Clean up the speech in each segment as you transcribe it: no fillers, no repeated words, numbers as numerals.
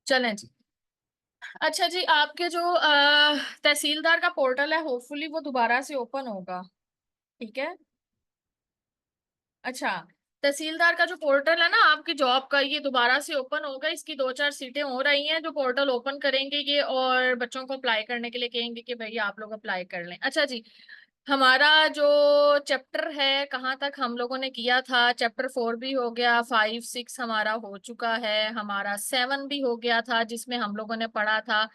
चलें जी। अच्छा जी, आपके जो तहसीलदार का पोर्टल है, होपफुली वो दोबारा से ओपन होगा। ठीक है। अच्छा, तहसीलदार का जो पोर्टल है ना आपकी जॉब का, ये दोबारा से ओपन होगा। इसकी दो चार सीटें हो रही हैं, जो पोर्टल ओपन करेंगे ये और बच्चों को अप्लाई करने के लिए कहेंगे कि भैया आप लोग अप्लाई कर लें। अच्छा जी, हमारा जो चैप्टर है कहाँ तक हम लोगों ने किया था? चैप्टर 4 भी हो गया, 5 6 हमारा हो चुका है, हमारा 7 भी हो गया था जिसमें हम लोगों ने पढ़ा था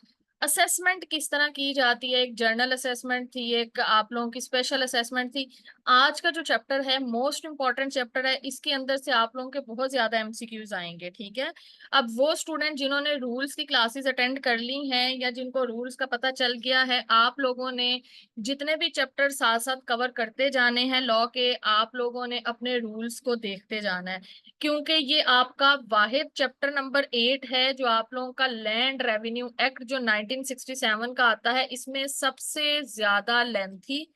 असेसमेंट किस तरह की जाती है। एक जर्नल असेसमेंट थी, एक आप लोगों की स्पेशल असेसमेंट थी। आज का जो चैप्टर है मोस्ट इम्पॉर्टेंट चैप्टर है, इसके अंदर से आप लोगों के बहुत ज्यादा एमसीक्यूज आएंगे। ठीक है। अब वो स्टूडेंट जिन्होंने रूल्स की क्लासेस अटेंड कर ली हैं या जिनको रूल्स का पता चल गया है, आप लोगों ने जितने भी चैप्टर साथ साथ कवर करते जाने हैं लॉ के, आप लोगों ने अपने रूल्स को देखते जाना है। क्योंकि ये आपका वाहिद चैप्टर नंबर 8 है जो आप लोगों का लैंड रेवेन्यू एक्ट जो 1967 का आता है, इसमें सबसे ज्यादा लेंथी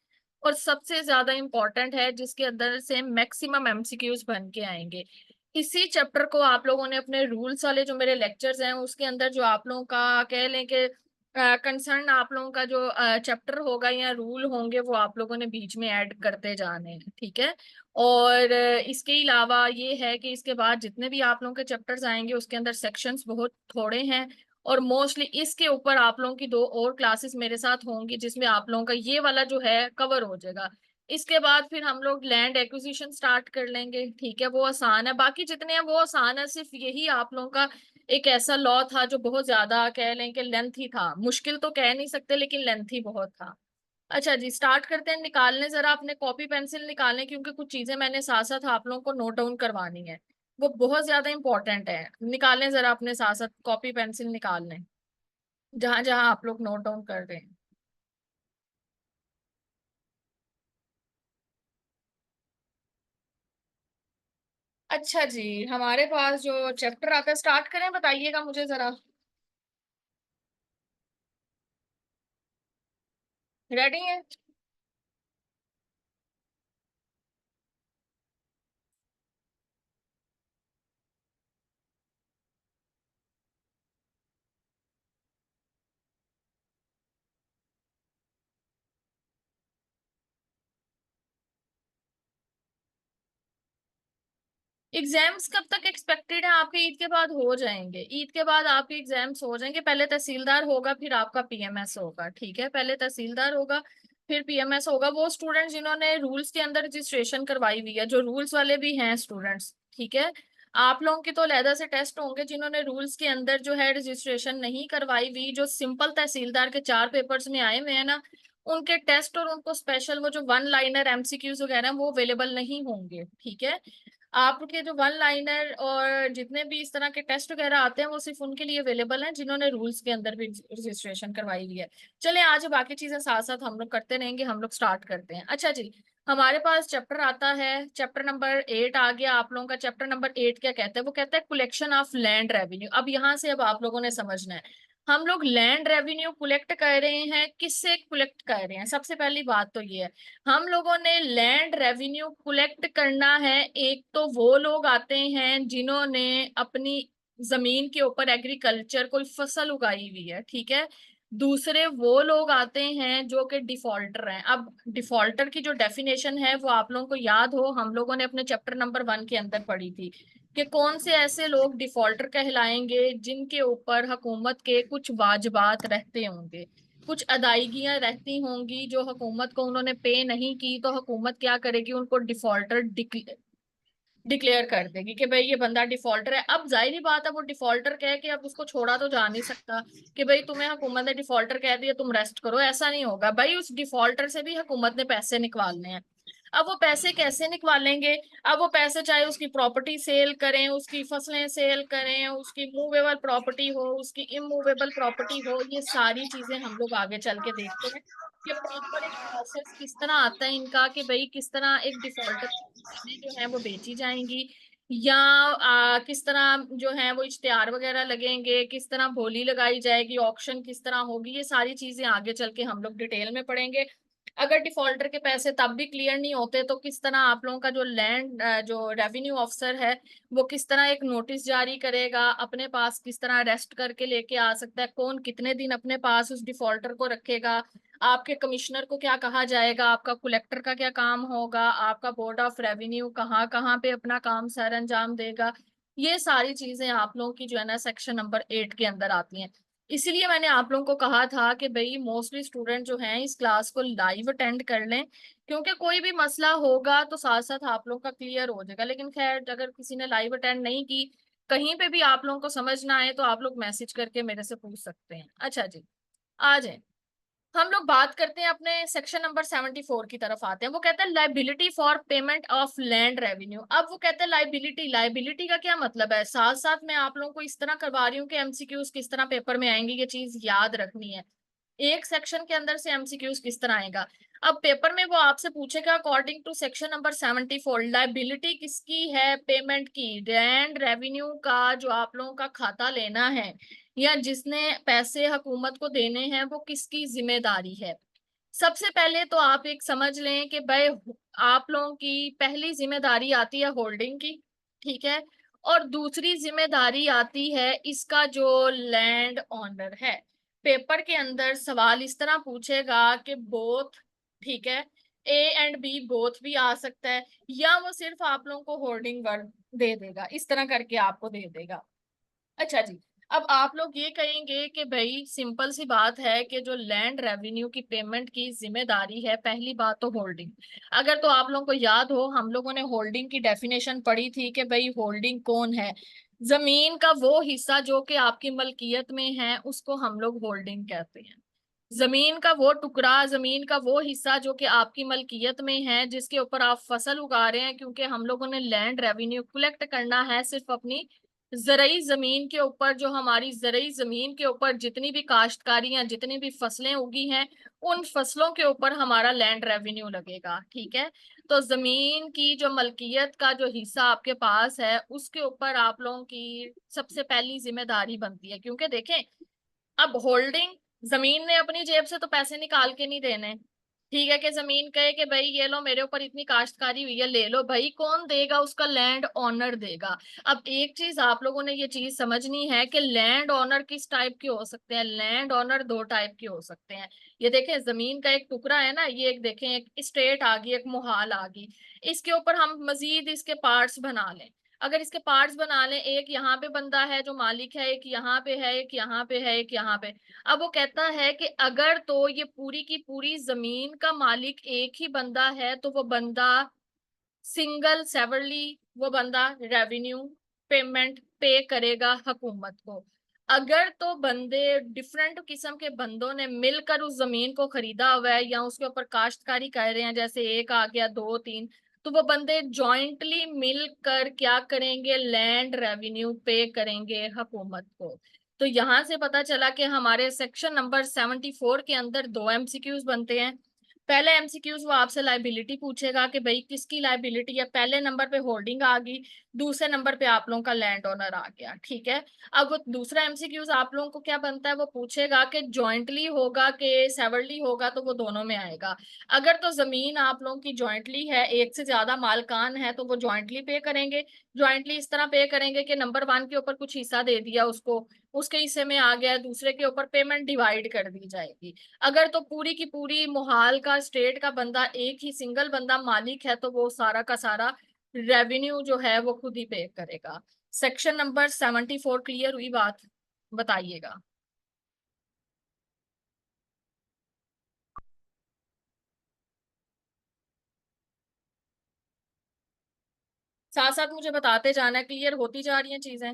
और सबसे ज्यादा इंपॉर्टेंट है, जिसके अंदर से मैक्सिमम एमसीक्यूज बन के आएंगे। इसी चैप्टर को आप लोगों ने अपने रूल्स वाले जो मेरे लेक्चर्स हैं उसके अंदर, जो आप लोगों का कह लें कि कंसर्न, आप लोगों का जो चैप्टर होगा या रूल होंगे, वो आप लोगों ने बीच में ऐड करते जाने हैं। ठीक है। और इसके अलावा ये है कि इसके बाद जितने भी आप लोगों के चैप्टर्स आएंगे उसके अंदर सेक्शंस बहुत थोड़े हैं, और मोस्टली इसके ऊपर आप लोगों की दो और क्लासेस मेरे साथ होंगी जिसमें आप लोगों का ये वाला जो है कवर हो जाएगा। इसके बाद फिर हम लोग लैंड एक्विजिशन स्टार्ट कर लेंगे। ठीक है, वो आसान है, बाकी जितने हैं वो आसान है। सिर्फ यही आप लोगों का एक ऐसा लॉ था जो बहुत ज्यादा कह लें कि लेंथी था। मुश्किल तो कह नहीं सकते लेकिन लेंथी बहुत था। अच्छा जी, स्टार्ट करते हैं। निकालने जरा अपने कॉपी पेंसिल निकालें, क्योंकि कुछ चीजें मैंने साथ साथ आप लोगों को नोट डाउन करवानी है, वो बहुत ज्यादा इंपॉर्टेंट है। निकालें जरा अपने साथ साथ कॉपी पेंसिल निकाल लें, जहां जहां आप लोग नोट डाउन कर रहे हैं। अच्छा जी, हमारे पास जो चैप्टर आता है, स्टार्ट करें, बताइएगा मुझे जरा। रेडी है? एग्जाम्स कब तक एक्सपेक्टेड है आपके? ईद के बाद हो जाएंगे। ईद के बाद आपके एग्जाम्स हो जाएंगे। पहले तहसीलदार होगा, फिर आपका पीएमएस होगा। ठीक है, पहले तहसीलदार होगा, फिर पीएमएस होगा। वो स्टूडेंट्स जिन्होंने रूल्स के अंदर रजिस्ट्रेशन करवाई हुई है, जो रूल्स वाले भी हैं स्टूडेंट्स, ठीक है, आप लोगों की तो अलहदा से टेस्ट होंगे। जिन्होंने रूल्स के अंदर जो है रजिस्ट्रेशन नहीं करवाई हुई, जो सिंपल तहसीलदार के 4 पेपर्स में आए हुए हैं ना, उनके टेस्ट और उनको स्पेशल वो जो वन लाइनर एमसीक्यूज वगैरह वो अवेलेबल नहीं होंगे। ठीक है। आपके जो वन लाइनर और जितने भी इस तरह के टेस्ट वगैरह आते हैं वो सिर्फ उनके लिए अवेलेबल हैं जिन्होंने रूल्स के अंदर भी रजिस्ट्रेशन करवाई हुई है। चले, आज बाकी चीजें साथ साथ हम लोग करते रहेंगे। हम लोग स्टार्ट करते हैं। अच्छा जी, हमारे पास चैप्टर आता है, चैप्टर नंबर 8 आ गया। आप लोगों का चैप्टर नंबर 8 क्या कहता है? वो कहता है कलेक्शन ऑफ लैंड रेवेन्यू। अब यहाँ से अब आप लोगों ने समझना है, हम लोग लैंड रेवेन्यू कलेक्ट कर रहे हैं, किससे कलेक्ट कर रहे हैं? सबसे पहली बात तो ये है, हम लोगों ने लैंड रेवेन्यू कलेक्ट करना है। एक तो वो लोग आते हैं जिन्होंने अपनी जमीन के ऊपर एग्रीकल्चर कोई फसल उगाई हुई है। ठीक है। दूसरे वो लोग आते हैं जो कि डिफॉल्टर हैं। अब डिफॉल्टर की जो डेफिनेशन है वो आप लोगों को याद हो, हम लोगों ने अपने चैप्टर नंबर 1 के अंदर पढ़ी थी कि कौन से ऐसे लोग डिफॉल्टर कहलाएंगे जिनके ऊपर हुकूमत के कुछ वाजबात रहते होंगे, कुछ अदायगियां रहती होंगी जो हुकूमत को उन्होंने पे नहीं की, तो हुकूमत क्या करेगी, उनको डिफॉल्टर डिक्लेयर कर देगी कि भाई ये बंदा डिफॉल्टर है। अब जाहिर बात है वो डिफॉल्टर कह के अब उसको छोड़ा तो जा नहीं सकता कि भाई तुम्हें हुकूमत ने डिफॉल्टर कह दिया तुम रेस्ट करो, ऐसा नहीं होगा भाई। उस डिफॉल्टर से भी हुकूमत ने पैसे निकालने हैं। अब वो पैसे कैसे निकालेंगे? अब वो पैसे चाहे उसकी प्रॉपर्टी सेल करें, उसकी फसलें सेल करें, उसकी मूवेबल प्रॉपर्टी हो, उसकी इमूवेबल प्रॉपर्टी हो, ये सारी चीजें हम लोग आगे चल के देखते हैं कि प्रॉपर एक प्रोसेस किस तरह आता है इनका, कि भाई किस तरह एक डिफॉल्टर फसलें जो है वो बेची जाएंगी, या किस तरह जो है वो इश्तेहार वगैरह लगेंगे, किस तरह बोली लगाई जाएगी, ऑक्शन किस तरह होगी, ये सारी चीजें आगे चल के हम लोग डिटेल में पढ़ेंगे। अगर डिफॉल्टर के पैसे तब भी क्लियर नहीं होते तो किस तरह आप लोगों का जो लैंड जो रेवेन्यू ऑफिसर है वो किस तरह एक नोटिस जारी करेगा, अपने पास किस तरह अरेस्ट करके लेके आ सकता है, कौन कितने दिन अपने पास उस डिफॉल्टर को रखेगा, आपके कमिश्नर को क्या कहा जाएगा, आपका कलेक्टर का क्या काम होगा, आपका बोर्ड ऑफ रेवेन्यू कहाँ कहाँ पे अपना काम सर अंजाम देगा। ये सारी चीजें आप लोगों की जो है ना सेक्शन नंबर 8 के अंदर आती हैं। इसीलिए मैंने आप लोगों को कहा था कि भाई मोस्टली स्टूडेंट जो हैं इस क्लास को लाइव अटेंड कर लें, क्योंकि कोई भी मसला होगा तो साथ साथ आप लोग का क्लियर हो जाएगा। लेकिन खैर अगर किसी ने लाइव अटेंड नहीं की, कहीं पे भी आप लोगों को समझ ना आए तो आप लोग मैसेज करके मेरे से पूछ सकते हैं। अच्छा जी, आ जाए, हम लोग बात करते हैं अपने सेक्शन नंबर 74 की तरफ आते हैं। वो कहता है liability for payment of land revenue. अब वो कहते हैं लाइबिलिटी, लाइबिलिटी का क्या मतलब है, साथ साथ मैं आप लोगों को इस तरह करवा रही हूँ कि एमसीक्यूज किस तरह पेपर में आएंगे ये चीज याद रखनी है। एक सेक्शन के अंदर से एमसीक्यूज किस तरह आएगा। अब पेपर में वो आपसे पूछेगा according to section number 74 liability किसकी है, पेमेंट की, लैंड रेवेन्यू का जो आप लोगों का खाता लेना है या जिसने पैसे हुकूमत को देने हैं वो किसकी जिम्मेदारी है। सबसे पहले तो आप एक समझ लें कि भाई आप लोगों की पहली जिम्मेदारी आती है होल्डिंग की, ठीक है, और दूसरी जिम्मेदारी आती है इसका जो लैंड ऑनर है। पेपर के अंदर सवाल इस तरह पूछेगा कि बोथ, ठीक है, ए एंड बी बोथ भी आ सकता है, या वो सिर्फ आप लोगों को होल्डिंग वर्ड दे देगा, इस तरह करके आपको दे देगा। अच्छा जी, अब आप लोग ये कहेंगे कि भाई सिंपल सी बात है कि जो लैंड रेवेन्यू की पेमेंट की जिम्मेदारी है, पहली बात तो होल्डिंग। अगर तो आप लोगों को याद हो हम लोगों ने होल्डिंग की डेफिनेशन पढ़ी थी कि भाई होल्डिंग कौन है, जमीन का वो हिस्सा जो कि आपकी मलकियत में है उसको हम लोग होल्डिंग कहते हैं। जमीन का वो टुकड़ा, जमीन का वो हिस्सा जो कि आपकी मलकियत में है, जिसके ऊपर आप फसल उगा रहे हैं, क्योंकि हम लोगों ने लैंड रेवेन्यू कलेक्ट करना है सिर्फ अपनी जरई जमीन के ऊपर। जो हमारी जरई जमीन के ऊपर जितनी भी काश्तकारियां, जितनी भी फसलें उगी हैं, उन फसलों के ऊपर हमारा लैंड रेवेन्यू लगेगा, ठीक है। तो जमीन की जो मलकियत का जो हिस्सा आपके पास है उसके ऊपर आप लोगों की सबसे पहली जिम्मेदारी बनती है, क्योंकि देखें अब होल्डिंग, जमीन ने अपनी जेब से तो पैसे निकाल के नहीं देने, ठीक है, कि जमीन कहे कि भाई ये लो मेरे ऊपर इतनी काश्तकारी हुई है ले लो, भाई कौन देगा, उसका लैंड ऑनर देगा। अब एक चीज आप लोगों ने ये चीज समझनी है कि लैंड ऑनर किस टाइप के हो सकते हैं। लैंड ऑनर दो टाइप के हो सकते हैं। ये देखें जमीन का एक टुकड़ा है ना, ये एक देखें एक स्टेट आ गई, एक मोहाल आ गई, इसके ऊपर हम मजीद इसके पार्ट्स बना लें। अगर इसके पार्ट्स बना लें, एक यहाँ पे बंदा है जो मालिक है, एक यहाँ पे है, एक यहाँ पे है, एक यहाँ पे। अब वो कहता है कि अगर तो ये पूरी की पूरी जमीन का मालिक एक ही बंदा है तो वो बंदा सिंगल सेवरली वो बंदा रेवेन्यू पेमेंट पे करेगा हुकूमत को। अगर तो बंदे डिफरेंट किस्म के बंदों ने मिलकर उस जमीन को खरीदा हुआ है या उसके ऊपर काश्तकारी कर रहे हैं, जैसे एक आ गया दो तीन, तो वो बंदे जॉइंटली मिलकर क्या करेंगे, लैंड रेवेन्यू पे करेंगे हुकूमत को। तो यहां से पता चला कि हमारे सेक्शन नंबर 74 के अंदर दो एमसीक्यूज बनते हैं। पहले एमसीक्यूज वो आपसे लाइबिलिटी पूछेगा कि भाई किसकी लाइबिलिटी है, पहले नंबर पे होल्डिंग आ गई, दूसरे नंबर पे आप लोगों का लैंड ओनर आ गया, ठीक है। अब वो दूसरा एमसीक्यूज आप लोगों को क्या बनता है, वो पूछेगा कि जॉइंटली होगा कि सेवरली होगा, तो वो दोनों में आएगा। अगर तो जमीन आप लोगों की जॉइंटली है, एक से ज्यादा मालकान है, तो वो जॉइंटली पे करेंगे। जॉइंटली इस तरह पे करेंगे कि नंबर वन के ऊपर कुछ हिस्सा दे दिया उसको, उसके हिस्से में आ गया, दूसरे के ऊपर पेमेंट डिवाइड कर दी जाएगी। अगर तो पूरी की पूरी मोहाल का स्टेट का बंदा एक ही सिंगल बंदा मालिक है तो वो सारा का सारा रेवेन्यू जो है वो खुद ही पे करेगा। सेक्शन नंबर 74 क्लियर हुई बात, बताइएगा। साथ साथ मुझे बताते जाना, क्लियर होती जा रही हैं चीजें।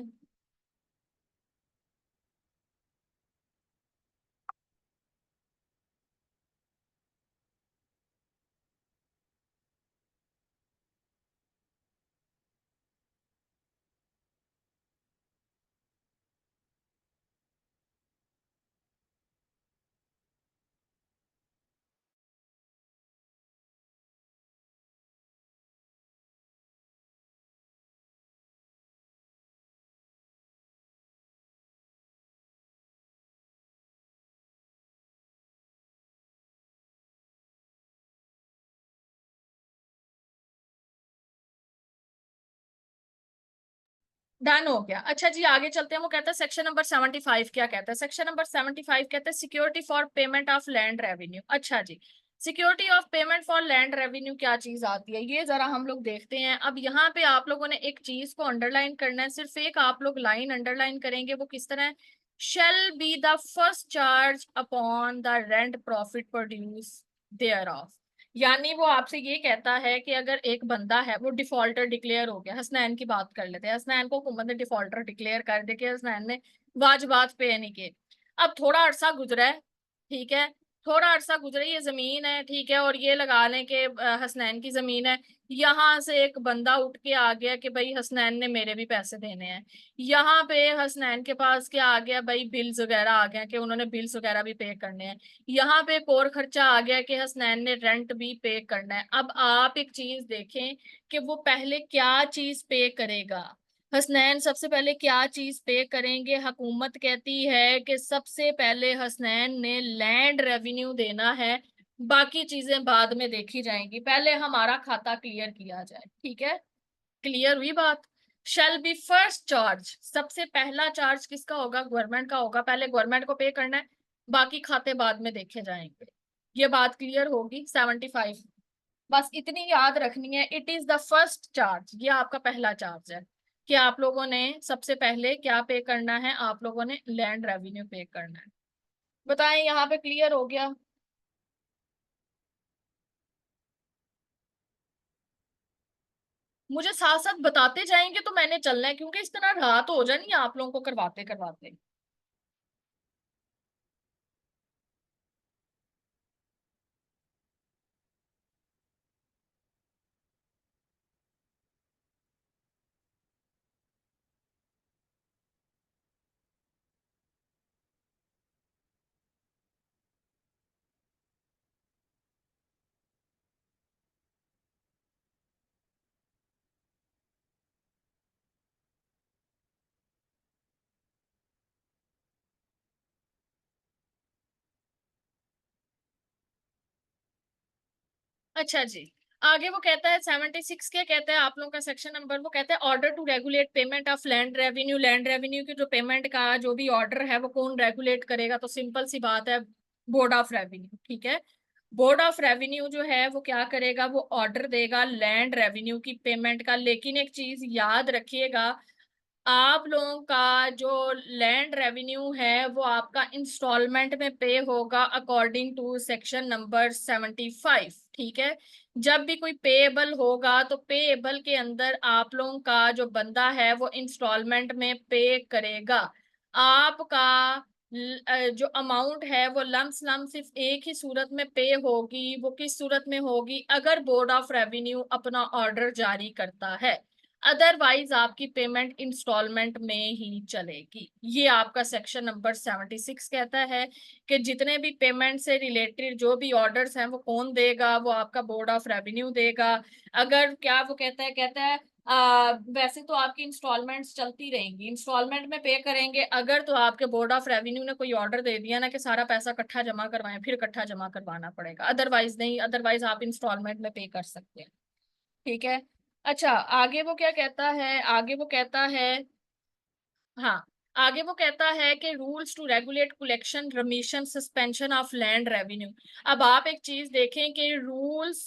डन हो गया। अच्छा जी आगे चलते हैं। वो कहता है सेक्शन नंबर 75 क्या कहता है? सेक्शन नंबर 75 कहता है security for payment of land revenue. अच्छा जी, security of payment for land revenue क्या चीज आती है ये जरा हम लोग देखते हैं। अब यहाँ पे आप लोगों ने एक चीज को अंडरलाइन करना है, सिर्फ एक आप लोग लाइन अंडरलाइन करेंगे। वो किस तरह है? Shall be the first charge upon the rent profit produce their of. यानी वो आपसे ये कहता है कि अगर एक बंदा है वो डिफॉल्टर डिक्लेयर हो गया, हसनैन की बात कर लेते हैं, हसनैन को हुकूमत ने डिफॉल्टर डिक्लेयर कर दे के हसनैन ने वाजबात पे नहीं किए। अब थोड़ा अरसा गुजरा है, ठीक है, थोड़ा अरसा गुजरा, ये जमीन है, ठीक है, और ये लगा लें कि हसनैन की जमीन है। यहाँ से एक बंदा उठ के आ गया कि भाई हसनैन ने मेरे भी पैसे देने हैं। यहाँ पे हसनैन के पास क्या आ गया भाई, बिल्स वगैरह आ गया कि उन्होंने बिल्स वगैरह भी पे करने हैं। यहाँ पे एक और खर्चा आ गया कि हसनैन ने रेंट भी पे करना है। अब आप एक चीज देखें कि वो पहले क्या चीज पे करेगा। हसनैन सबसे पहले क्या चीज पे करेंगे? हुकूमत कहती है कि सबसे पहले हसनैन ने लैंड रेवेन्यू देना है, बाकी चीजें बाद में देखी जाएंगी, पहले हमारा खाता क्लियर किया जाए। ठीक है, क्लियर हुई बात? शेल बी फर्स्ट चार्ज, सबसे पहला चार्ज किसका होगा? गवर्नमेंट का होगा, पहले गवर्नमेंट को पे करना है, बाकी खाते बाद में देखे जाएंगे। ये बात क्लियर होगी 75? बस इतनी याद रखनी है, it is the first charge, ये आपका पहला चार्ज है कि आप लोगों ने सबसे पहले क्या पे करना है? आप लोगों ने लैंड रेवेन्यू पे करना है। बताएं यहाँ पे क्लियर हो गया? मुझे साथ साथ बताते जाएंगे तो मैंने चलना है, क्योंकि इस तरह रात हो जानी है आप लोगों को करवाते करवाते। अच्छा जी, आगे वो कहता है 76 क्या कहता है आप लोगों का सेक्शन नंबर? वो कहता है order to regulate payment of land revenue. Land revenue की जो पेमेंट का जो भी ऑर्डर है वो कौन रेगुलेट करेगा? तो सिंपल सी बात है, बोर्ड ऑफ रेवेन्यू। ठीक है, बोर्ड ऑफ रेवेन्यू जो है वो क्या करेगा? वो ऑर्डर देगा लैंड रेवेन्यू की पेमेंट का। लेकिन एक चीज याद रखिएगा, आप लोगों का जो लैंड रेवेन्यू है वो आपका इंस्टॉलमेंट में पे होगा अकॉर्डिंग टू सेक्शन नंबर 75। ठीक है, जब भी कोई पेएबल होगा तो पेएबल के अंदर आप लोगों का जो बंदा है वो इंस्टॉलमेंट में पे करेगा। आपका जो अमाउंट है वो लम्स लम सिर्फ एक ही सूरत में पे होगी। वो किस सूरत में होगी? अगर बोर्ड ऑफ रेवेन्यू अपना ऑर्डर जारी करता है, अदरवाइज आपकी पेमेंट इंस्टॉलमेंट में ही चलेगी। ये आपका सेक्शन नंबर 76 कहता है कि जितने भी पेमेंट से रिलेटेड जो भी ऑर्डर्स हैं वो कौन देगा? वो आपका बोर्ड ऑफ रेवेन्यू देगा। अगर क्या वो कहता है वैसे तो आपकी इंस्टॉलमेंट्स चलती रहेंगी, इंस्टॉलमेंट में पे करेंगे। अगर तो आपके बोर्ड ऑफ रेवेन्यू ने कोई ऑर्डर दे दिया ना कि सारा पैसा इकट्ठा जमा करवाएं, फिर इकट्ठा जमा करवाना पड़ेगा, अदरवाइज नहीं, अदरवाइज आप इंस्टॉलमेंट में पे कर सकते हैं। ठीक है, अच्छा आगे वो क्या कहता है? आगे वो कहता है, हाँ, आगे वो कहता है कि rules to regulate collection remission suspension of land revenue. अब आप एक चीज देखें कि रूल्स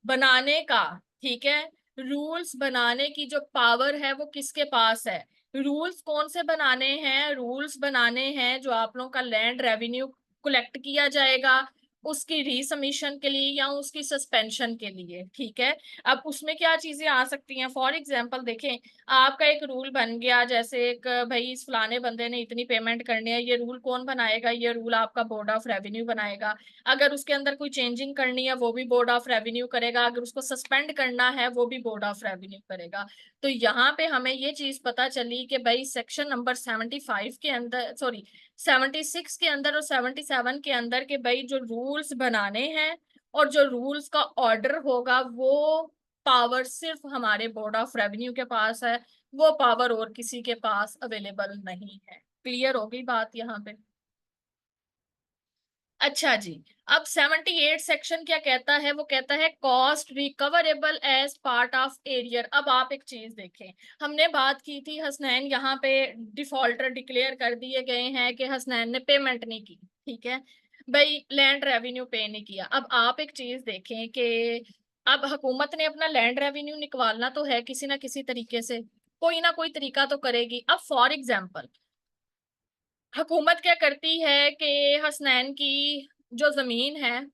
बनाने का, ठीक है, रूल्स बनाने की जो पावर है वो किसके पास है? रूल्स कौन से बनाने हैं? रूल्स बनाने हैं जो आप लोगों का लैंड रेवेन्यू कलेक्ट किया जाएगा उसकी रीसमीशन के लिए या उसकी सस्पेंशन के लिए। ठीक है, अब उसमें क्या चीजें आ सकती हैं? फॉर एग्जांपल देखें, आपका एक रूल बन गया, जैसे एक भाई इस फलाने बंदे ने इतनी पेमेंट करनी है, ये रूल कौन बनाएगा? ये रूल आपका बोर्ड ऑफ रेवेन्यू बनाएगा। अगर उसके अंदर कोई चेंजिंग करनी है वो भी बोर्ड ऑफ रेवेन्यू करेगा, अगर उसको सस्पेंड करना है वो भी बोर्ड ऑफ रेवेन्यू करेगा। तो यहाँ पे हमें ये चीज पता चली कि भाई सेक्शन नंबर 75 के अंदर, सॉरी 76 के अंदर और 77 के अंदर के भाई जो रूल्स बनाने हैं और जो रूल्स का ऑर्डर होगा वो पावर सिर्फ हमारे बोर्ड ऑफ रेवेन्यू के पास है, वो पावर और किसी के पास अवेलेबल नहीं है। क्लियर हो गई बात यहाँ पे? अच्छा जी, अब 78 सेक्शन क्या कहता है? वो कहता है cost recoverable as part of arrear. अब आप एक चीज देखें, हमने बात की थी हसनैन यहाँ पे डिफॉल्टर डिक्लेयर कर दिए गए हैं कि हसनैन ने पेमेंट नहीं की, ठीक है भाई, लैंड रेवेन्यू पे नहीं किया। अब आप एक चीज देखें कि अब हुकूमत ने अपना लैंड रेवेन्यू निकालना तो है किसी ना किसी तरीके से, कोई ना कोई तरीका तो करेगी। अब फॉर एग्जाम्पल हुकूमत क्या करती है कि हसनैन की जो जमीन है,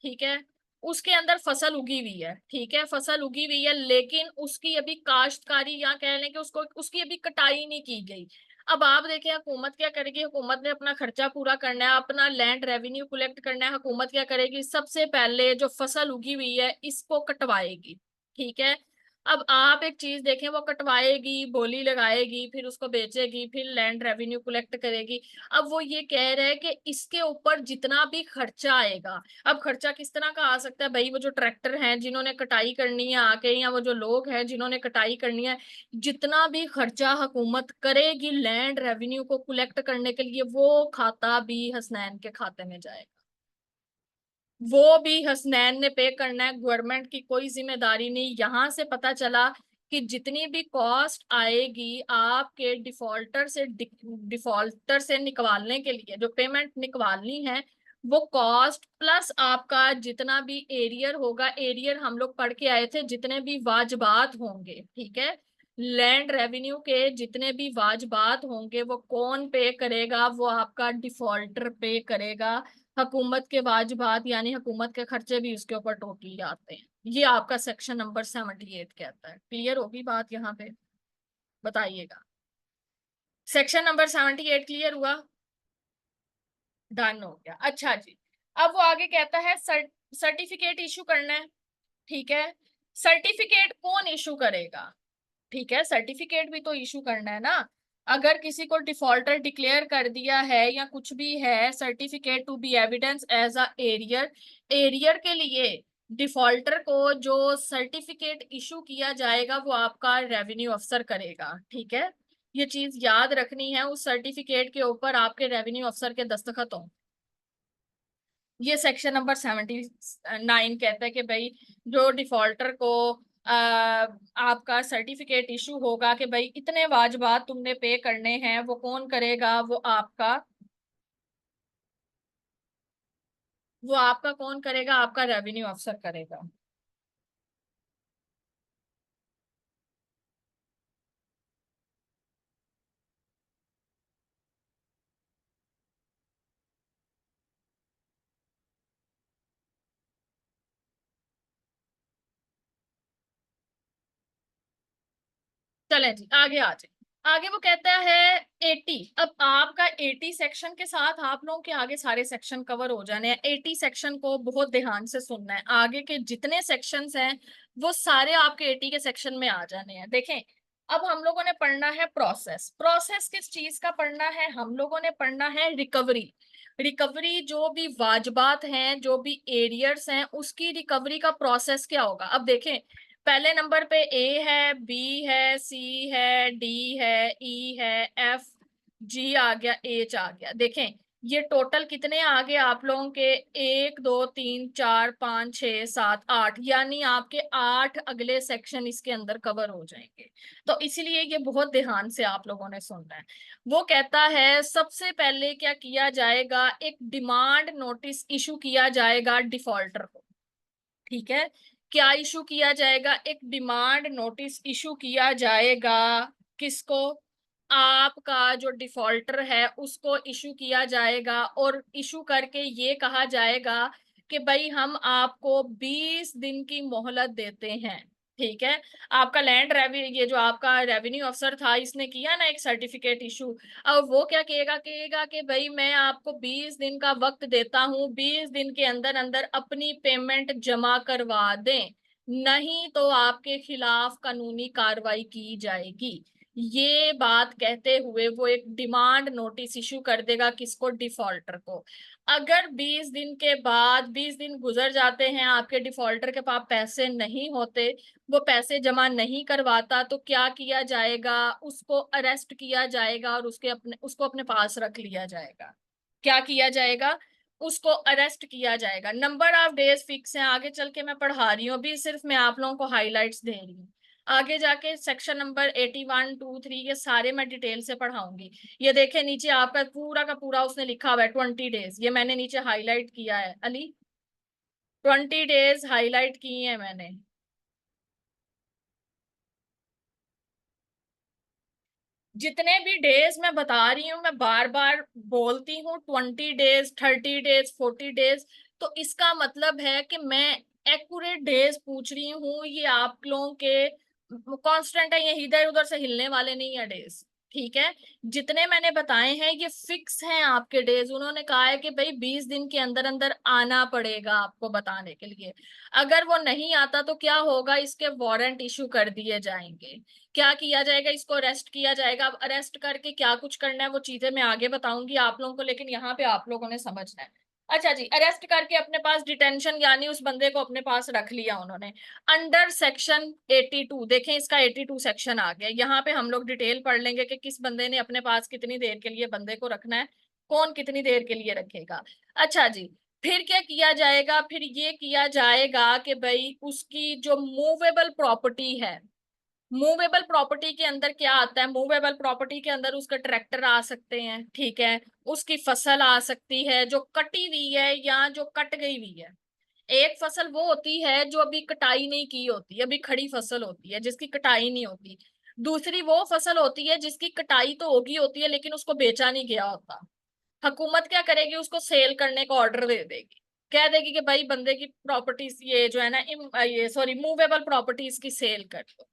ठीक है, उसके अंदर फसल उगी हुई है, ठीक है, फसल उगी हुई है, लेकिन उसकी अभी काश्तकारी या कह लें कि उसको उसकी अभी कटाई नहीं की गई। अब आप देखें हुकूमत क्या करेगी, हुकूमत ने अपना खर्चा पूरा करना है, अपना लैंड रेवेन्यू कलेक्ट करना है, हुकूमत क्या करेगी, सबसे पहले जो फसल उगी हुई है इसको कटवाएगी, ठीक है। अब आप एक चीज देखें, वो कटवाएगी, बोली लगाएगी, फिर उसको बेचेगी, फिर लैंड रेवेन्यू कलेक्ट करेगी। अब वो ये कह रहे हैं कि इसके ऊपर जितना भी खर्चा आएगा, अब खर्चा किस तरह का आ सकता है भाई, वो जो ट्रैक्टर हैं जिन्होंने कटाई करनी है आके, या वो जो लोग हैं जिन्होंने कटाई करनी है, जितना भी खर्चा हुकूमत करेगी लैंड रेवेन्यू को कलेक्ट करने के लिए, वो खाता भी हसनैन के खाते में जाएगा, वो भी हसनैन ने पे करना है, गवर्नमेंट की कोई जिम्मेदारी नहीं। यहां से पता चला कि जितनी भी कॉस्ट आएगी आपके डिफॉल्टर से निकलने के लिए, जो पेमेंट निकलनी है, वो कॉस्ट प्लस आपका जितना भी एरियर होगा, एरियर हम लोग पढ़ के आए थे, जितने भी वाजबात होंगे, ठीक है, लैंड रेवेन्यू के जितने भी वाजबात होंगे वो कौन पे करेगा, वो आपका डिफॉल्टर पे करेगा। हुकूमत के वाजिबात यानी हुकूमत के खर्चे भी उसके ऊपर टोटली आते हैं। ये आपका सेक्शन नंबर 78 कहता है। क्लियर होगी बात यहाँ पे? बताइएगा, सेक्शन नंबर 78 क्लियर हुआ? डन हो गया। अच्छा जी, अब वो आगे कहता है सर्टिफिकेट इशू करना है, ठीक है। सर्टिफिकेट कौन इशू करेगा? ठीक है, सर्टिफिकेट भी तो इशू करना है ना। अगर किसी को डिफॉल्टर डिक्लेयर कर दिया है या कुछ भी है, certificate to be evidence as a arrear, arrear के लिए डिफॉल्टर को जो सर्टिफिकेट इशू किया जाएगा वो आपका रेवेन्यू अफसर करेगा, ठीक है। ये चीज याद रखनी है, उस सर्टिफिकेट के ऊपर आपके रेवेन्यू अफसर के दस्तखत हों। ये सेक्शन नंबर 79 कहता है कि भाई जो डिफॉल्टर को आपका सर्टिफिकेट इशू होगा कि भाई इतने वाजबात तुमने पे करने हैं, वो कौन करेगा, वो आपका कौन करेगा, आपका रेवेन्यू अफसर करेगा। चले जी आगे आ जाए। आगे वो कहता है 80। अब आपका 80 सेक्शन के साथ आप लोगों के आगे सारे सेक्शन कवर हो जाने हैं। 80 सेक्शन को बहुत ध्यान से सुनना है, आगे के जितने सेक्शंस हैं वो सारे आपके 80 के सेक्शन में आ जाने हैं। देखें, अब हम लोगों ने पढ़ना है प्रोसेस। प्रोसेस किस चीज का पढ़ना है? हम लोगों ने पढ़ना है रिकवरी। रिकवरी जो भी वाजबात हैं, जो भी एरियर्स हैं, उसकी रिकवरी का प्रोसेस क्या होगा। अब देखें, पहले नंबर पे ए है, बी है, सी है, डी है, ई है, एफ, जी आ गया, एच आ गया। देखें ये टोटल कितने आ गए आप लोगों के, 1 2 3 4 5 6 7 8, यानी आपके 8 अगले सेक्शन इसके अंदर कवर हो जाएंगे। तो इसीलिए ये बहुत ध्यान से आप लोगों ने सुनना है। वो कहता है सबसे पहले क्या किया जाएगा, एक डिमांड नोटिस इशू किया जाएगा डिफॉल्टर को, ठीक है। क्या इशू किया जाएगा? एक डिमांड नोटिस इशू किया जाएगा। किसको? आपका जो डिफॉल्टर है उसको इशू किया जाएगा, और इशू करके ये कहा जाएगा कि भाई हम आपको 20 दिन की मोहलत देते हैं, ठीक है। आपका लैंड रेवेन्यू, ये जो आपका रेवेन्यू अफसर था, इसने किया ना एक सर्टिफिकेट इशू। अब वो क्या कहेगा, कहेगा कि भाई मैं आपको 20 दिन का वक्त देता हूँ, 20 दिन के अंदर अंदर अपनी पेमेंट जमा करवा दें, नहीं तो आपके खिलाफ कानूनी कार्रवाई की जाएगी। ये बात कहते हुए वो एक डिमांड नोटिस इशू कर देगा, किसको? डिफॉल्टर को। अगर 20 दिन के बाद 20 दिन गुजर जाते हैं, आपके डिफॉल्टर के पास पैसे नहीं होते, वो पैसे जमा नहीं करवाता, तो क्या किया जाएगा? उसको अरेस्ट किया जाएगा और उसको अपने पास रख लिया जाएगा। क्या किया जाएगा? उसको अरेस्ट किया जाएगा। नंबर ऑफ डेज फिक्स है, आगे चल के मैं पढ़ा रही हूँ, अभी सिर्फ मैं आप लोगों को हाइलाइट्स दे रही हूँ। आगे जाके सेक्शन नंबर 81, 2, 3 ये सारे मैं डिटेल से पढ़ाऊंगी। ये देखे नीचे आपका पूरा का पूरा उसने लिखा हुआ है 20 डेज, ये मैंने नीचे हाईलाइट किया है अली, 20 डेज हाईलाइट की है मैंने। जितने भी डेज मैं बता रही हूँ, मैं बार बार बोलती हूँ 20 डेज, 30 डेज, 40 डेज। तो इसका मतलब है कि मैं एक्यूरेट डेज पूछ रही हूँ, ये आप लोगों के कांस्टेंट है, ये इधर उधर से हिलने वाले नहीं है डेज। ठीक है, जितने मैंने बताए हैं ये फिक्स हैं आपके डेज। उन्होंने कहा है कि भाई 20 दिन के अंदर अंदर आना पड़ेगा आपको बताने के लिए। अगर वो नहीं आता तो क्या होगा, इसके वारंट इशू कर दिए जाएंगे। क्या किया जाएगा, इसको अरेस्ट किया जाएगा। अब अरेस्ट करके क्या कुछ करना है वो चीजें मैं आगे बताऊंगी आप लोगों को, लेकिन यहाँ पे आप लोगों ने समझना है। अच्छा जी, अरेस्ट करके अपने पास डिटेंशन यानी उस बंदे को अपने पास रख लिया उन्होंने। अंडर सेक्शन 82 देखें, इसका 82 सेक्शन आ गया। यहाँ पे हम लोग डिटेल पढ़ लेंगे कि किस बंदे ने अपने पास कितनी देर के लिए बंदे को रखना है, कौन कितनी देर के लिए रखेगा। अच्छा जी, फिर क्या किया जाएगा, फिर ये किया जाएगा कि भाई उसकी जो मूवेबल प्रॉपर्टी है, मूवेबल प्रॉपर्टी के अंदर क्या आता है, मूवेबल प्रॉपर्टी के अंदर उसका ट्रैक्टर आ सकते हैं, ठीक है, उसकी फसल आ सकती है जो कटी हुई है या जो कट गई हुई है। एक फसल वो होती है जो अभी कटाई नहीं की होती, अभी खड़ी फसल होती है जिसकी कटाई नहीं होती। दूसरी वो फसल होती है जिसकी कटाई तो होगी होती है लेकिन उसको बेचा नहीं गया होता। हुकूमत क्या करेगी, उसको सेल करने का ऑर्डर दे देगी, कह देगी कि भाई बंदे की प्रॉपर्टीज ये जो है ना ये सॉरी मूवेबल प्रॉपर्टीज की सेल कर दो।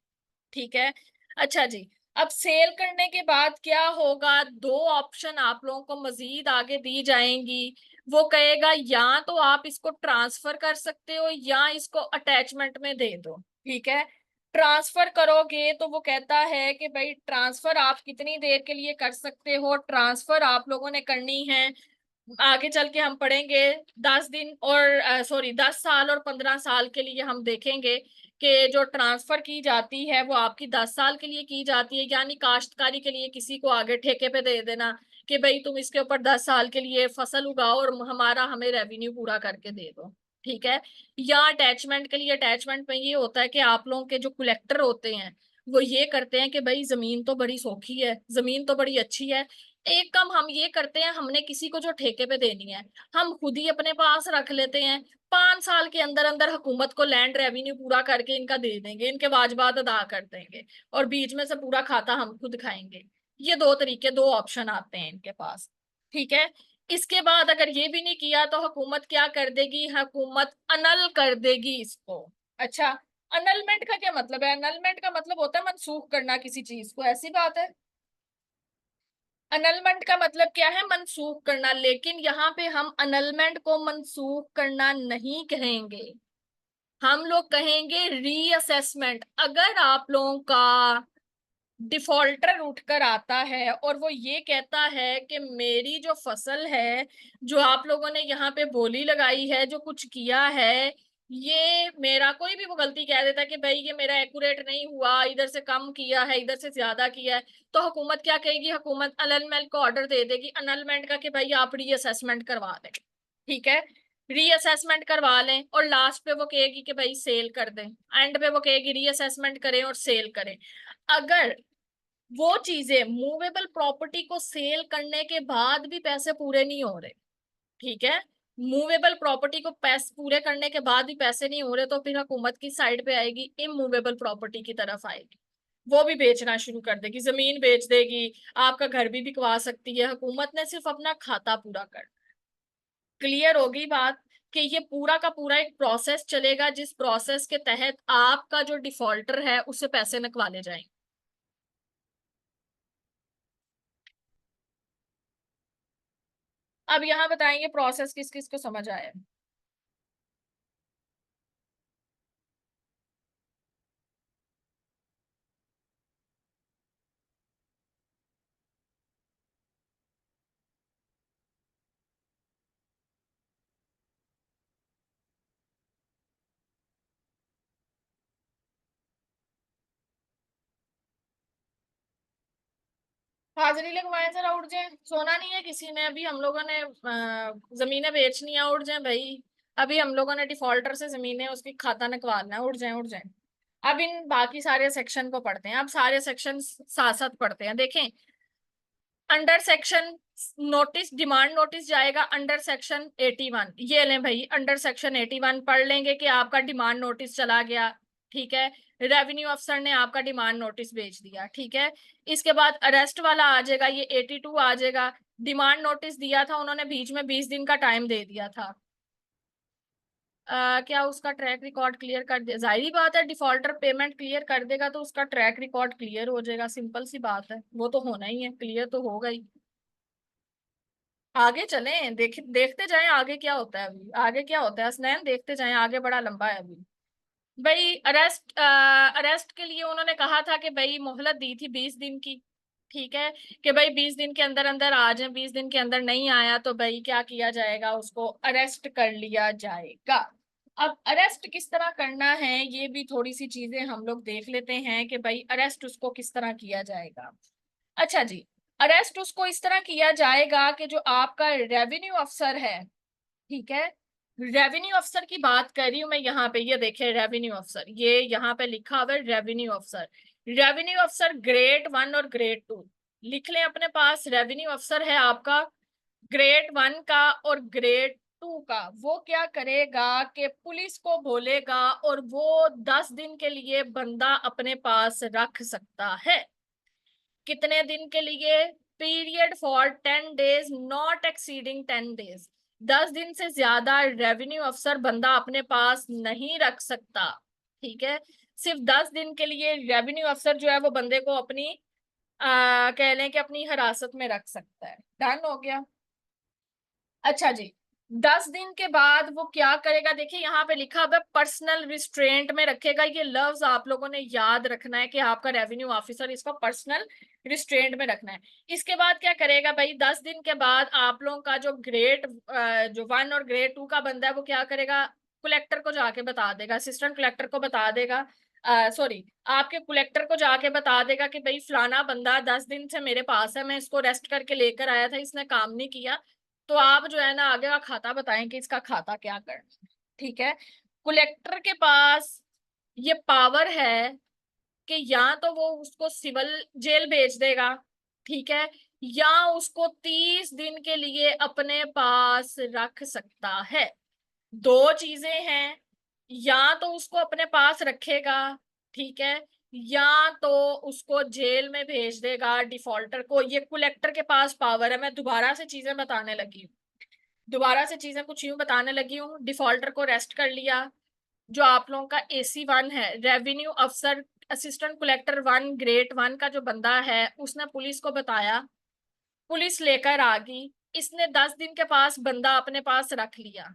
ठीक है। अच्छा जी, अब सेल करने के बाद क्या होगा, दो ऑप्शन आप लोगों को मजीद आगे दी जाएंगी। वो कहेगा या तो आप इसको ट्रांसफर कर सकते हो या इसको अटैचमेंट में दे दो। ठीक है, ट्रांसफर करोगे तो वो कहता है कि भाई ट्रांसफर आप कितनी देर के लिए कर सकते हो, ट्रांसफर आप लोगों ने करनी है, आगे चल के हम पढ़ेंगे 10 दिन और सॉरी 10 साल और 15 साल के लिए हम देखेंगे कि जो ट्रांसफर की जाती है वो आपकी 10 साल के लिए की जाती है, यानी काश्तकारी के लिए किसी को आगे ठेके पे दे देना कि भाई तुम इसके ऊपर 10 साल के लिए फसल उगाओ और हमारा हमें रेवेन्यू पूरा करके दे दो। ठीक है, या अटैचमेंट के लिए, अटैचमेंट में ये होता है कि आप लोगों के जो कलेक्टर होते हैं वो ये करते हैं कि भाई जमीन तो बड़ी सौखी है, जमीन तो बड़ी अच्छी है, एक काम हम ये करते हैं, हमने किसी को जो ठेके पे देनी है हम खुद ही अपने पास रख लेते हैं, 5 साल के अंदर अंदर हुकूमत को लैंड रेवेन्यू पूरा करके इनका दे देंगे, इनके वाजबात अदा कर देंगे और बीच में से पूरा खाता हम खुद खाएंगे। ये दो तरीके, दो ऑप्शन आते हैं इनके पास। ठीक है, इसके बाद अगर ये भी नहीं किया तो हुकूमत क्या कर देगी, हुकूमत अनल कर देगी इसको। अच्छा, अनलमेंट का क्या मतलब है, अनलमेंट का मतलब होता है मनसूख करना किसी चीज को, ऐसी बात है। अनलमेंट का मतलब क्या है, मनसूख करना, लेकिन यहाँ पे हम अनलमेंट को मनसूख करना नहीं कहेंगे, हम लोग कहेंगे रीअसेसमेंट। अगर आप लोगों का डिफॉल्टर उठकर आता है और वो ये कहता है कि मेरी जो फसल है, जो आप लोगों ने यहाँ पे बोली लगाई है, जो कुछ किया है, ये मेरा, कोई भी वो गलती कह देता है कि भाई ये मेरा एक्यूरेट नहीं हुआ, इधर से कम किया है, इधर से ज्यादा किया है, तो हुकूमत क्या कहेगी, हुकूमत अनलमेंट को ऑर्डर दे देगी अनलमेंट का कि भाई आप रीअसेसमेंट करवा दें। ठीक है, रीअसेसमेंट करवा लें और लास्ट पे वो कहेगी कि भाई सेल कर दें, एंड पे वो कहेगी रीअसेसमेंट करें और सेल करें। अगर वो चीजें मूवेबल प्रॉपर्टी को सेल करने के बाद भी पैसे पूरे नहीं हो रहे, ठीक है, मूवेबल प्रॉपर्टी को पैसे पूरे करने के बाद भी पैसे नहीं हो रहे, तो फिर हुकूमत की साइड पे आएगी, इमूवेबल प्रॉपर्टी की तरफ आएगी, वो भी बेचना शुरू कर देगी, जमीन बेच देगी, आपका घर भी बिकवा सकती है। हुकूमत ने सिर्फ अपना खाता पूरा कर, क्लियर होगी बात, कि ये पूरा का पूरा एक प्रोसेस चलेगा जिस प्रोसेस के तहत आपका जो डिफॉल्टर है उसे पैसे निकवाले जाएंगे। अब यहाँ बताएंगे प्रोसेस किस किस को समझ आया। हाजिरी लगवाए जरा, उठ जाए। सोना नहीं है किसी ने, अभी हम लोगों ने जमीनें बेचनी है, उठ जाए भाई। अभी हम लोगों ने डिफॉल्टर से जमीनें उसकी खाता निकलवाना है, उठ जाए उठ जाए। अब इन बाकी सारे सेक्शन को पढ़ते हैं, अब सारे सेक्शन साथ साथ पढ़ते हैं, देखें। Under section notice, demand notice जाएगा अंडर सेक्शन 81। ये लें भाई, अंडर सेक्शन 81 पढ़ लेंगे कि आपका डिमांड नोटिस चला गया। ठीक है, रेवेन्यू अफसर ने आपका डिमांड नोटिस भेज दिया। ठीक है, इसके बाद अरेस्ट वाला आ जाएगा, ये 82 आ जाएगा। डिमांड नोटिस दिया था उन्होंने, बीच में 20 दिन का टाइम दे दिया था। क्या उसका ट्रैक रिकॉर्ड क्लियर कर दे, जाहिर ही बात है, डिफॉल्टर पेमेंट क्लियर कर देगा तो उसका ट्रैक रिकॉर्ड क्लियर हो जाएगा, सिंपल सी बात है, वो तो होना ही है, क्लियर तो होगा ही। आगे चलें, देखते जाएं आगे क्या होता है, अभी आगे क्या होता है हसनैन, देखते जाएं आगे, बड़ा लंबा है अभी। भाई अरेस्ट के लिए उन्होंने कहा था कि भाई मोहलत दी थी 20 दिन की। ठीक है, कि भाई 20 दिन के अंदर अंदर आ जाए, 20 दिन के अंदर नहीं आया तो भाई क्या किया जाएगा, उसको अरेस्ट कर लिया जाएगा। अब अरेस्ट किस तरह करना है, ये भी थोड़ी सी चीजें हम लोग देख लेते हैं कि भाई अरेस्ट उसको किस तरह किया जाएगा। अच्छा जी, अरेस्ट उसको इस तरह किया जाएगा कि जो आपका रेवेन्यू अफसर है, ठीक है, रेवेन्यू अफसर की बात कर रही हूं मैं यहाँ पे, ये देखे रेवेन्यू अफसर, ये यहाँ पे लिखा हुआ है रेवेन्यू अफसर। रेवेन्यू अफसर ग्रेड 1 और ग्रेड 2 लिख लें अपने पास। रेवेन्यू अफसर है आपका ग्रेड 1 का और ग्रेड 2 का। वो क्या करेगा कि पुलिस को बोलेगा और वो 10 दिन के लिए बंदा अपने पास रख सकता है। कितने दिन के लिए? Period for 10 days not exceeding 10 days. 10 दिन से ज्यादा रेवेन्यू अफसर बंदा अपने पास नहीं रख सकता। ठीक है, सिर्फ 10 दिन के लिए रेवेन्यू अफसर जो है वो बंदे को अपनी कह लें कि अपनी हिरासत में रख सकता है। डन हो गया। अच्छा जी, 10 दिन के बाद वो क्या करेगा, देखिए यहाँ पे लिखा हुआ है पर्सनल रिस्ट्रेंट में रखेगा। ये लफ्ज आप लोगों ने याद रखना है कि आपका रेवेन्यू ऑफिसर इसको पर्सनल रिस्ट्रेंट में रखना है। इसके बाद क्या करेगा भाई, 10 दिन के बाद आप लोगों का जो ग्रेड 1 और ग्रेड 2 का बंदा है वो क्या करेगा, कलेक्टर को जाके बता देगा, असिस्टेंट कलेक्टर को बता देगा, सॉरी, आपके कलेक्टर को जाके बता देगा कि भाई फलाना बंदा 10 दिन से मेरे पास है, मैं इसको अरेस्ट करके लेकर आया था, इसने काम नहीं किया। तो आप जो है ना आगे का खाता बताएं कि इसका खाता क्या करना है। ठीक है, कलेक्टर के पास ये पावर है कि या तो वो उसको सिविल जेल भेज देगा, ठीक है, या उसको 30 दिन के लिए अपने पास रख सकता है। दो चीजें हैं, या तो उसको अपने पास रखेगा, ठीक है, या तो उसको जेल में भेज देगा डिफॉल्टर को। ये कलेक्टर के पास पावर है। मैं दोबारा से चीजें बताने लगी हूँ, दोबारा से चीजें कुछ यूं बताने लगी हूँ। डिफॉल्टर को अरेस्ट कर लिया, जो आप लोगों का AC 1 है, रेवेन्यू अफसर असिस्टेंट कलेक्टर 1 ग्रेड 1 का जो बंदा है, उसने पुलिस को बताया, पुलिस लेकर आ गई, इसने 10 दिन के पास बंदा अपने पास रख लिया।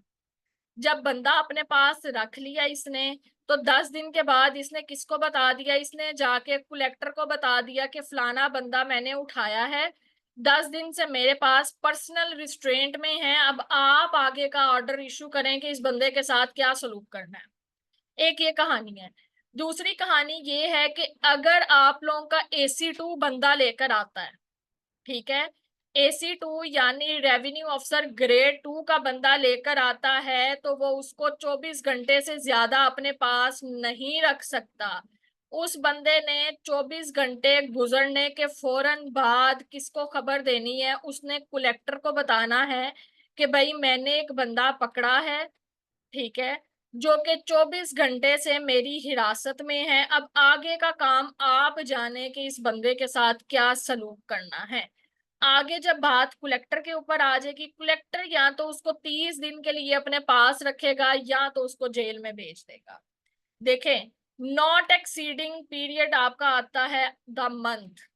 जब बंदा अपने पास रख लिया इसने, तो 10 दिन के बाद इसने किसको बता दिया, इसने जाके कलेक्टर को बता दिया कि फलाना बंदा मैंने उठाया है, 10 दिन से मेरे पास पर्सनल रिस्ट्रेंट में है, अब आप आगे का ऑर्डर इशू करें कि इस बंदे के साथ क्या सलूक करना है। एक ये कहानी है। दूसरी कहानी ये है कि अगर आप लोगों का AC 2 बंदा लेकर आता है, ठीक है, AC 2 यानी रेवेन्यू अफसर ग्रेड 2 का बंदा लेकर आता है, तो वो उसको 24 घंटे से ज्यादा अपने पास नहीं रख सकता। उस बंदे ने 24 घंटे गुजरने के फौरन बाद किसको खबर देनी है, उसने कलेक्टर को बताना है कि भाई मैंने एक बंदा पकड़ा है, ठीक है, जो कि 24 घंटे से मेरी हिरासत में है। अब आगे का काम आप जाने कि इस बंदे के साथ क्या सलूक करना है। आगे जब बात कलेक्टर के ऊपर आ जाएगी, कलेक्टर या तो उसको 30 दिन के लिए अपने पास रखेगा या तो उसको जेल में भेज देगा। देखें, नॉट एक्सीडिंग पीरियड आपका आता है the month,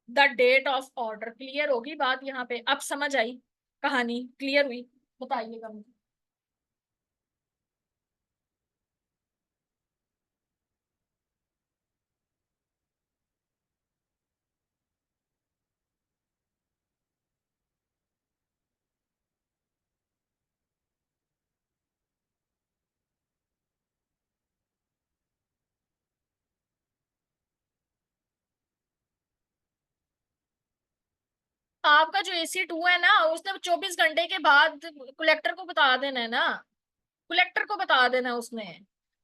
the date of order. Clear होगी बात यहाँ पे, अब समझ आई, कहानी क्लियर हुई? बताइएगा मुझे। आपका जो AC2 है ना, उसने 24 घंटे के बाद कलेक्टर को बता देना है ना, कलेक्टर को बता देना उसने।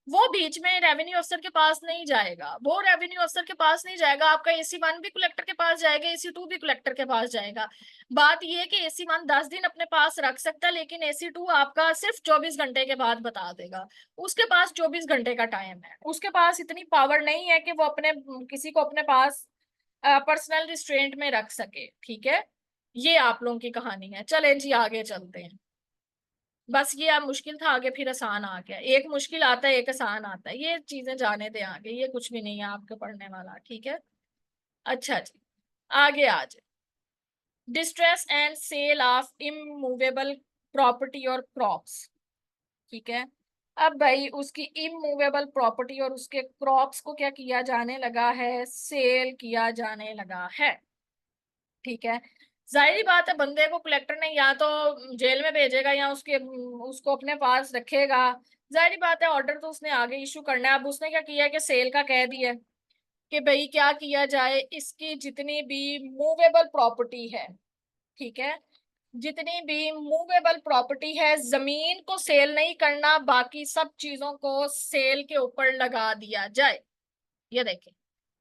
वो बीच में रेवेन्यू अफसर के पास नहीं जाएगा, वो रेवेन्यू अफसर के पास नहीं जाएगा, आपका AC1 भी कलेक्टर के पास जाएगा, AC2 भी कलेक्टर के पास जाएगा। बात ये है कि AC1 10 दिन अपने पास रख सकता है, लेकिन AC2 आपका सिर्फ 24 घंटे के बाद बता देगा। उसके पास 24 घंटे का टाइम है, उसके पास इतनी पावर नहीं है कि वो अपने किसी को अपने पास पर्सनल रिस्ट्रेंट में रख सके। ठीक है, ये आप लोगों की कहानी है। चलें जी, आगे चलते हैं। बस ये अब मुश्किल था, आगे फिर आसान आ गया। एक मुश्किल आता है, एक आसान आता है, ये चीजें जाने दें आगे, ये कुछ भी नहीं है आपके पढ़ने वाला। ठीक है, अच्छा जी, आगे आज distress and sale of immovable property और क्रॉप्स। ठीक है, अब भाई उसकी इमूवेबल प्रॉपर्टी और उसके क्रॉप्स को क्या किया जाने लगा है, सेल किया जाने लगा है। ठीक है, जाहिर बात है बंदे को कलेक्टर ने या तो जेल में भेजेगा या उसको अपने पास रखेगा। जाहिर बात है ऑर्डर तो उसने आगे इशू करना है। अब उसने क्या किया कि सेल का कह दिया कि भाई क्या किया जाए, इसकी जितनी भी मूवेबल प्रॉपर्टी है, ठीक है, जितनी भी मूवेबल प्रॉपर्टी है, जमीन को सेल नहीं करना, बाकी सब चीजों को सेल के ऊपर लगा दिया जाए। ये देखें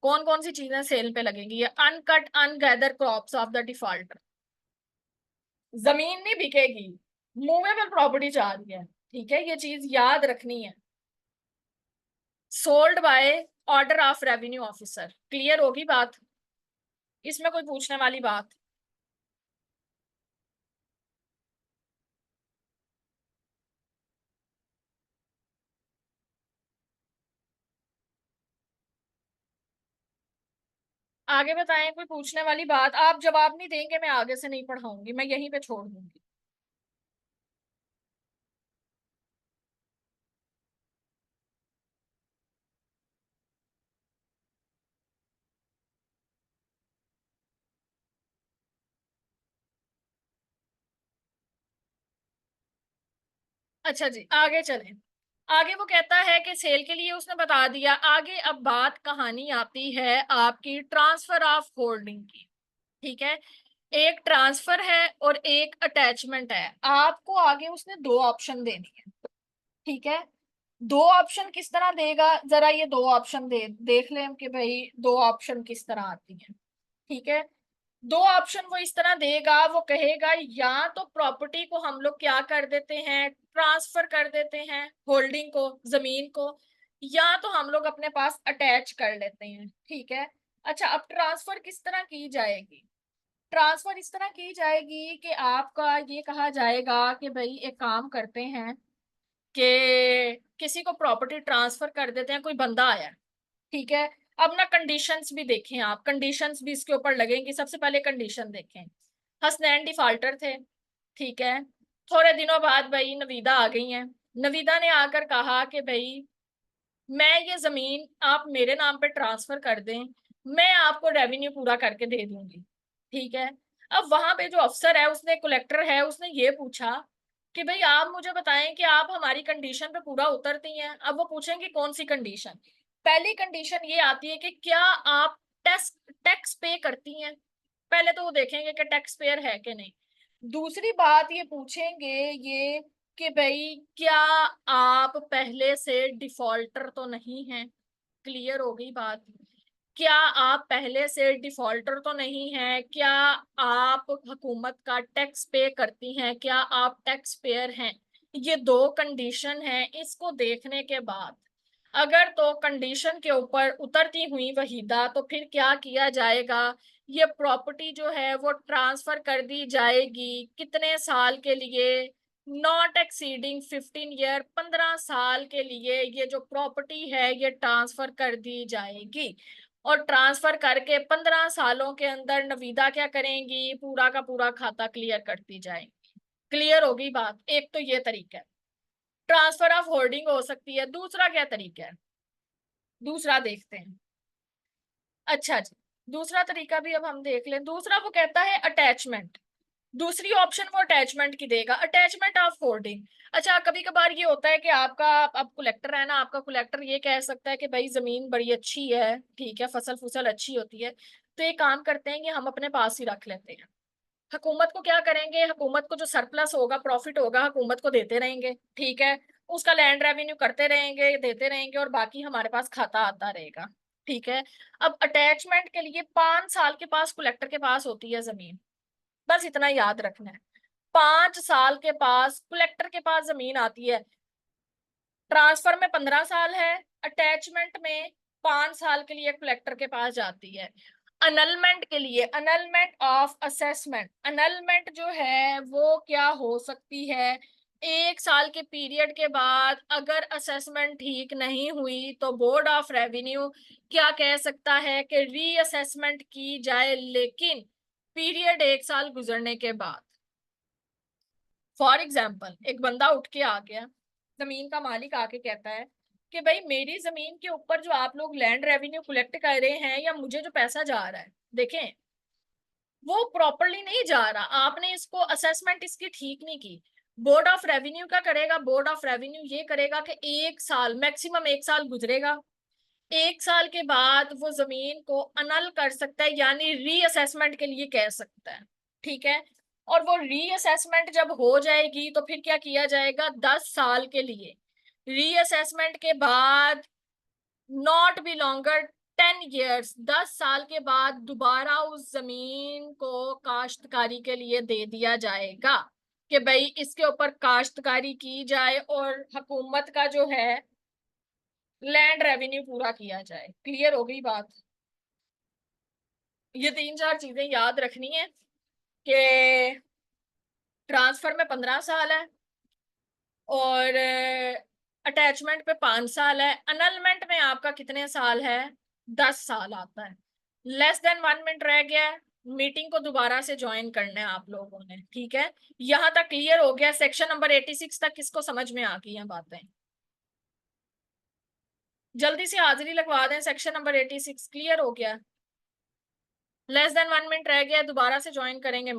कौन कौन सी चीजें सेल पे लगेंगी। ये uncut ungathered crops of the defaulter, जमीन नहीं बिकेगी, मूवेबल प्रॉपर्टी चाह रही है। ठीक है, ये चीज याद रखनी है। Sold by order of revenue officer. Clear होगी बात, इसमें कोई पूछने वाली बात? आगे बताएं, कोई पूछने वाली बात? आप जवाब नहीं देंगे, मैं आगे से नहीं पढ़ाऊंगी, मैं यहीं पे छोड़ दूंगी। अच्छा जी, आगे चलें। आगे वो कहता है कि सेल के लिए उसने बता दिया। आगे अब बात कहानी आती है आपकी ट्रांसफर ऑफ होल्डिंग की। ठीक है, एक ट्रांसफर है और एक अटैचमेंट है। आपको आगे उसने दो ऑप्शन देनी है। ठीक है, दो ऑप्शन किस तरह देगा, जरा ये दो ऑप्शन देख लें कि भाई दो ऑप्शन किस तरह आती है। ठीक है, दो ऑप्शन वो इस तरह देगा, वो कहेगा या तो प्रॉपर्टी को हम लोग क्या कर देते हैं, ट्रांसफर कर देते हैं, होल्डिंग को, जमीन को, या तो हम लोग अपने पास अटैच कर लेते हैं। ठीक है, अच्छा अब ट्रांसफर किस तरह की जाएगी? ट्रांसफर इस तरह की जाएगी कि आपका ये कहा जाएगा कि भाई एक काम करते हैं कि किसी को प्रॉपर्टी ट्रांसफर कर देते हैं, कोई बंदा आया, ठीक है। अब ना कंडीशंस भी देखें आप, कंडीशंस भी इसके ऊपर लगेंगी। सबसे पहले कंडीशन देखें, हसनैन डिफाल्टर थे, ठीक है। थोड़े दिनों बाद भाई नवीदा आ गई हैं। नवीदा ने आकर कहा कि भाई मैं ये जमीन आप मेरे नाम पे ट्रांसफर कर दें, मैं आपको रेवेन्यू पूरा करके दे दूंगी। ठीक है, अब वहां पे जो अफसर है, उसने कलेक्टर है, उसने ये पूछा कि भाई आप मुझे बताएं कि आप हमारी कंडीशन पे पूरा उतरती हैं। अब वो पूछेंगे कौन सी कंडीशन। पहली कंडीशन ये आती है कि क्या आप टैक्स टैक्स पे करती हैं। पहले तो वो देखेंगे कि टैक्स पेयर है कि नहीं। दूसरी बात ये पूछेंगे ये कि भाई क्या आप पहले से डिफॉल्टर तो नहीं हैं। क्लियर हो गई बात? क्या आप पहले से डिफॉल्टर तो नहीं हैं, क्या आप हुकूमत का टैक्स पे करती हैं, क्या आप टैक्स पेयर हैं। ये दो कंडीशन है। इसको देखने के बाद अगर तो कंडीशन के ऊपर उतरती हुई वहीदा, तो फिर क्या किया जाएगा, ये प्रॉपर्टी जो है वो ट्रांसफर कर दी जाएगी। कितने साल के लिए? नॉट एक्सीडिंग 15 ईयर, 15 साल के लिए ये जो प्रॉपर्टी है ये ट्रांसफर कर दी जाएगी। और ट्रांसफर करके 15 सालों के अंदर नवीदा क्या करेंगी, पूरा का पूरा खाता क्लियर करती जाएंगी। क्लियर होगी बात? एक तो ये तरीका है, ट्रांसफर ऑफ होल्डिंग हो सकती है। दूसरा क्या तरीका है, दूसरा देखते हैं। अच्छा जी, दूसरा तरीका भी अब हम देख लें। दूसरा वो कहता है अटैचमेंट। दूसरी ऑप्शन वो अटैचमेंट की देगा, अटैचमेंट ऑफ होल्डिंग। अच्छा कभी कभार ये होता है कि आपका, अब कलेक्टर है ना, आपका कलेक्टर ये कह सकता है कि भाई जमीन बड़ी अच्छी है, ठीक है, फसल फुसल अच्छी होती है, तो ये काम करते हैं कि हम अपने पास ही रख लेते हैं। हुकूमत को क्या करेंगे, हुकूमत को जो सरप्लस होगा, प्रॉफिट होगा, हुकूमत को देते रहेंगे, ठीक है। उसका लैंड रेवेन्यू करते रहेंगे, देते रहेंगे, और बाकी हमारे पास खाता आता रहेगा, ठीक है। अब अटैचमेंट के लिए 5 साल के पास कलेक्टर के पास होती है जमीन, बस इतना याद रखना है। 5 साल के पास कलेक्टर के पास जमीन आती है। ट्रांसफर में 15 साल है, अटैचमेंट में 5 साल के लिए कलेक्टर के पास जाती है। अनलमेंट के लिए, अनलमेंट ऑफ असेसमेंट, अनलमेंट जो है वो क्या हो सकती है, 1 साल के पीरियड के बाद अगर असेसमेंट ठीक नहीं हुई तो बोर्ड ऑफ रेवेन्यू क्या कह सकता है कि रीअसेसमेंट की जाए, लेकिन पीरियड 1 साल गुजरने के बाद। फॉर एग्जाम्पल, एक बंदा उठ के आ गया, जमीन का मालिक आके कहता है कि भाई मेरी जमीन के ऊपर जो आप लोग लैंड रेवेन्यू कलेक्ट कर रहे हैं या मुझे जो पैसा जा रहा है, देखें वो प्रॉपरली नहीं जा रहा, आपने इसको असेसमेंट इसकी ठीक नहीं की। बोर्ड ऑफ रेवेन्यू क्या करेगा, बोर्ड ऑफ रेवेन्यू ये करेगा कि 1 साल, मैक्सिमम 1 साल गुजरेगा, 1 साल के बाद वो जमीन को अनल कर सकता है, यानी रीअसेसमेंट के लिए कह सकता है, ठीक है। और वो रीअसेसमेंट जब हो जाएगी तो फिर क्या किया जाएगा, 10 साल के लिए। रीअसेसमेंट के बाद नॉट बी लॉन्गर 10 years, 10 साल के बाद दोबारा उस जमीन को काश्तकारी के लिए दे दिया जाएगा कि भाई इसके ऊपर काश्तकारी की जाए और हुकूमत का जो है लैंड रेवेन्यू पूरा किया जाए। क्लियर हो गई बात? ये 3-4 चीजें याद रखनी है कि ट्रांसफर में 15 साल है, और अटैचमेंट पे 5 साल है, अनलमेंट में आपका कितने साल है, 10 साल आता है। लेस देन 1 मिनट रह गया है, मीटिंग को दोबारा से ज्वाइन करना है आप लोगों ने, ठीक है। यहां तक क्लियर हो गया? सेक्शन नंबर 86 तक किसको समझ में आ गई हैं बातें? जल्दी से हाजिरी लगवा दें, सेक्शन नंबर 86 क्लियर हो गया? लेस देन 1 मिनट रह गया, दोबारा से ज्वाइन करेंगे।